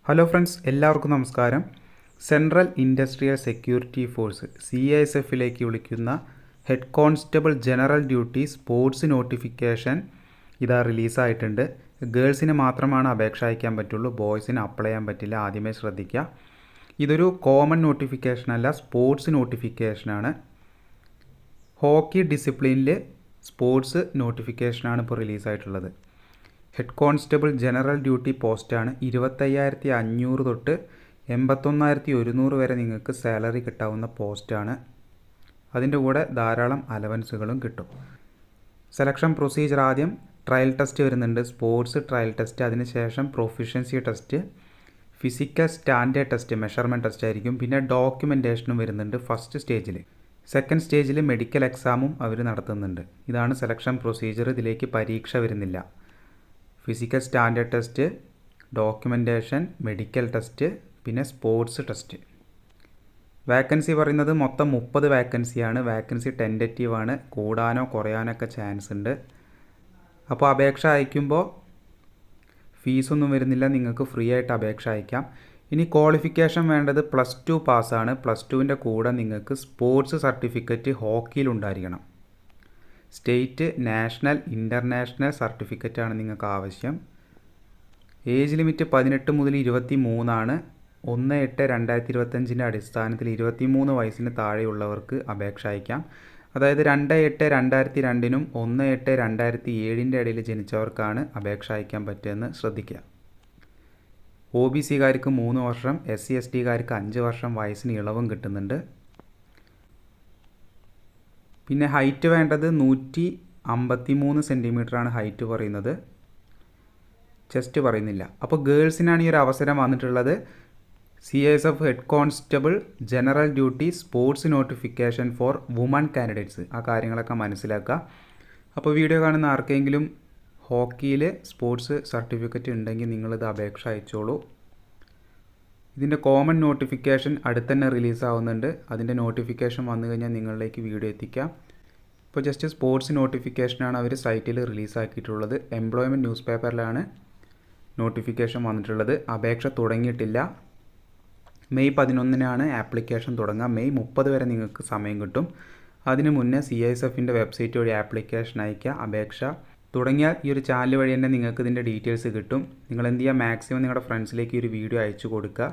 Hello friends, എല്ലാവർക്കും നമസ്കാരം. Central industrial security force CISF വിളിക്കുന്ന head constable general duty sports notification ഇതാ റിലീസായിട്ടുണ്ട്. ഗേൾസിന് മാത്രമാണ് അപേക്ഷ അയക്കാൻ പറ്റുള്ളൂ, ബോയ്സിന് അപ്ലൈ ചെയ്യാൻ പറ്റില്ല. ആദ്യമേ ശ്രദ്ധിക്കുക, ഇതൊരു കോമൺ നോട്ടിഫിക്കേഷൻ അല്ല, സ്പോർട്സ് നോട്ടിഫിക്കേഷനാണ്. ഹോക്കി ഡിസിപ്ലിനിൽ സ്പോർട്സ് നോട്ടിഫിക്കേഷനാണ് ഇപ്പോൾ റിലീസായിട്ടുള്ളത്. ഹെഡ് കോൺസ്റ്റബിൾ ജനറൽ ഡ്യൂട്ടി പോസ്റ്റാണ്. 25,500 തൊട്ട് 81,100 വരെ നിങ്ങൾക്ക് സാലറി കിട്ടാവുന്ന പോസ്റ്റാണ്. അതിൻ്റെ കൂടെ ധാരാളം അലവൻസുകളും കിട്ടും. സെലക്ഷൻ പ്രൊസീജിയർ: ആദ്യം ട്രയൽ ടെസ്റ്റ് വരുന്നുണ്ട്, സ്പോർട്സ് ട്രയൽ ടെസ്റ്റ്. അതിനുശേഷം proficiency test, physical standard test, measurement test ആയിരിക്കും. പിന്നെ ഡോക്യുമെൻറ്റേഷനും വരുന്നുണ്ട് ഫസ്റ്റ് സ്റ്റേജിൽ. സെക്കൻഡ് സ്റ്റേജിൽ മെഡിക്കൽ എക്സാമും അവർ നടത്തുന്നുണ്ട്. ഇതാണ് സെലക്ഷൻ പ്രൊസീജിയർ. ഇതിലേക്ക് പരീക്ഷ വരുന്നില്ല. Physical standard test, documentation, medical test, പിന്നെ സ്പോർട്സ് ടെസ്റ്റ്. വാക്കൻസി പറയുന്നത് മൊത്തം 30 വാക്കൻസിയാണ്. വാക്കൻസി ടെൻറ്റേറ്റീവാണ്, കൂടാനോ കുറയാനൊക്കെ ചാൻസ് ഉണ്ട്. അപ്പോൾ അപേക്ഷ അയക്കുമ്പോൾ ഫീസൊന്നും വരുന്നില്ല, നിങ്ങൾക്ക് ഫ്രീ ആയിട്ട് അപേക്ഷ അയക്കാം. ഇനി ക്വാളിഫിക്കേഷൻ വേണ്ടത് +2 പാസ്സാണ്. +2ൻ്റെ കൂടെ നിങ്ങൾക്ക് സ്പോർട്സ് സർട്ടിഫിക്കറ്റ് ഹോക്കിയിലുണ്ടായിരിക്കണം. സ്റ്റേറ്റ്, നാഷണൽ, ഇൻ്റർനാഷണൽ സർട്ടിഫിക്കറ്റാണ് നിങ്ങൾക്ക് ആവശ്യം. ഏജ് ലിമിറ്റ് 18 മുതൽ 23 ആണ്. 1/8/2025 അടിസ്ഥാനത്തിൽ 23 വയസ്സിന് താഴെയുള്ളവർക്ക് അപേക്ഷ അയക്കാം. അതായത് 2/8/2002 1/8/2007 ഇടയിൽ ജനിച്ചവർക്കാണ് അപേക്ഷ അയക്കാൻ പറ്റുമെന്ന് ശ്രദ്ധിക്കുക. OBC-കാർക്ക് 3 വർഷം, SC/ST-കാർക്ക് 5 വർഷം വയസ്സിന് ഇളവും കിട്ടുന്നുണ്ട്. പിന്നെ ഹൈറ്റ് വേണ്ടത് 153 സെൻറ്റിമീറ്ററാണ് ഹൈറ്റ് പറയുന്നത്, ചെസ്റ്റ് പറയുന്നില്ല. അപ്പോൾ ഗേൾസിനാണ് ഈ ഒരു അവസരം വന്നിട്ടുള്ളത്. CISF head constable general duty sports notification four woman candidates. ആ കാര്യങ്ങളൊക്കെ മനസ്സിലാക്കുക. അപ്പോൾ വീഡിയോ കാണുന്ന ആർക്കെങ്കിലും ഹോക്കിയിൽ സ്പോർട്സ് സർട്ടിഫിക്കറ്റ് ഉണ്ടെങ്കിൽ നിങ്ങളിത് അപേക്ഷ അയച്ചോളൂ. ഇതിൻ്റെ കോമൺ നോട്ടിഫിക്കേഷൻ അടുത്തന്നെ റിലീസാവുന്നുണ്ട്. അതിൻ്റെ നോട്ടിഫിക്കേഷൻ വന്നു കഴിഞ്ഞാൽ നിങ്ങളിലേക്ക് വീഡിയോ എത്തിക്കാം. ഇപ്പോൾ ജസ്റ്റ് സ്പോർട്സ് നോട്ടിഫിക്കേഷനാണ് അവർ സൈറ്റിൽ റിലീസാക്കിയിട്ടുള്ളത്. എംപ്ലോയ്മെൻറ്റ് ന്യൂസ് പേപ്പറിലാണ് നോട്ടിഫിക്കേഷൻ വന്നിട്ടുള്ളത്. അപേക്ഷ തുടങ്ങിയിട്ടില്ല. മെയ് 11-നാണ് ആപ്ലിക്കേഷൻ തുടങ്ങുക. മെയ് 30 വരെ നിങ്ങൾക്ക് സമയം കിട്ടും. അതിന് മുന്നേ CISFൻ്റെ വെബ്സൈറ്റ് വഴി ആപ്ലിക്കേഷൻ അയയ്ക്കുക. അപേക്ഷ തുടങ്ങിയാൽ ഈ ഒരു ചാനൽ വഴി തന്നെ നിങ്ങൾക്ക് ഇതിൻ്റെ ഡീറ്റെയിൽസ് കിട്ടും. നിങ്ങൾ എന്ത് ചെയ്യുക, മാക്സിമം നിങ്ങളുടെ ഫ്രണ്ട്സിലേക്ക് ഈ ഒരു വീഡിയോ അയച്ചു കൊടുക്കുക.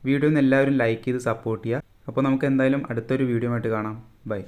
വീഡിയോ ഒന്ന് എല്ലാവരും ലൈക്ക് ചെയ്ത് സപ്പോർട്ട് ചെയ്യുക. അപ്പോൾ നമുക്ക് എന്തായാലും അടുത്തൊരു വീഡിയോ ആയിട്ട് കാണാം. ബൈ.